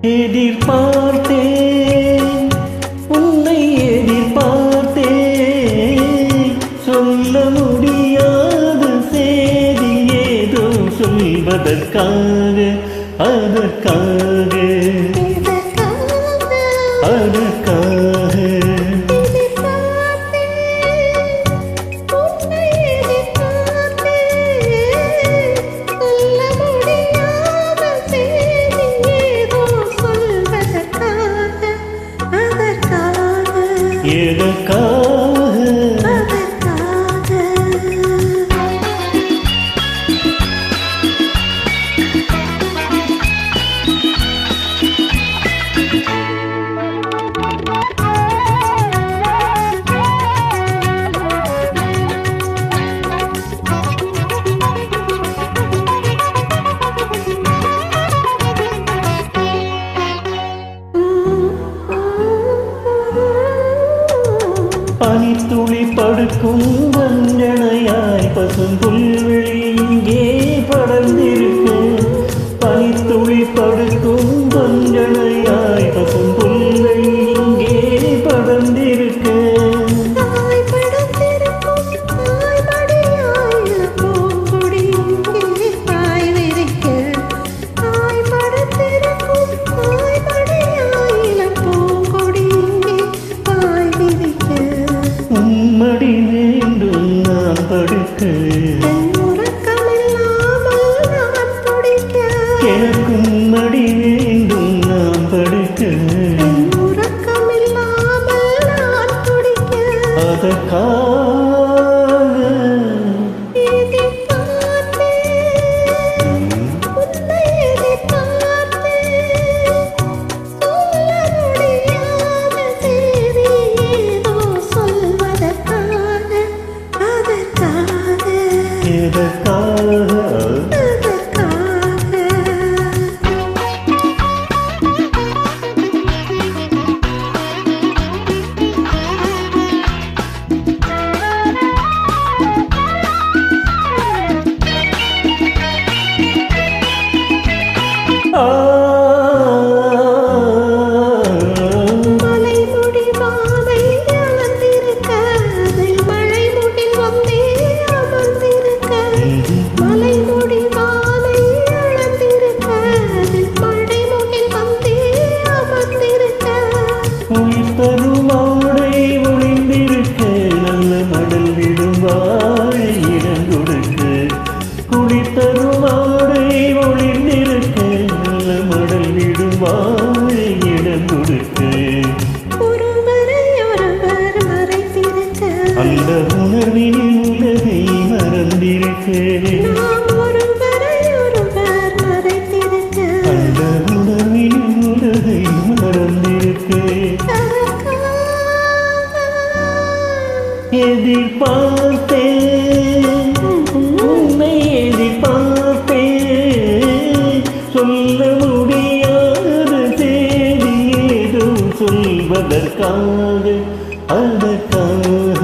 எதிர்பார்த்தேன் உன்னை எதிர்பார்த்தேன் சொல்ல முடியாத செய்தி ஏதோ சொல்வதற்காக அதற்காக பனித்துளி படுக்கும் வஞ்சனையாய் பசும் புல்வெளி இங்கே படர்ந்திருக்கு பனித்துளி படுக்கும் வஞ்சனையாய் பசும் புல்வெளி இங்கே படர்ந்திருக்கு மடி வேண்டும் நான் படுக்க எனக்கும் மடி வேண்டும் நான் படுக்க அதற்காக பெருமாடை ஒளிந்திருக்க நல்ல மடல் விடும் வாழை இடம் கொடுக்க குளித்தருமாடை ஒளிந்திருக்க நல்ல மடல் விடும் வாழை இடம் கொடுக்க அந்த உணர்வின் உலகை மறந்திருக்க அந்த உணர்வின் உலகை மறந்திருக்க எதிர்பார்த்தேன் உன்னை எதிர்பார்த்தேன் சொல்ல முடியாத செய்தி ஏதோ சொல்வதற்காக அதற்காக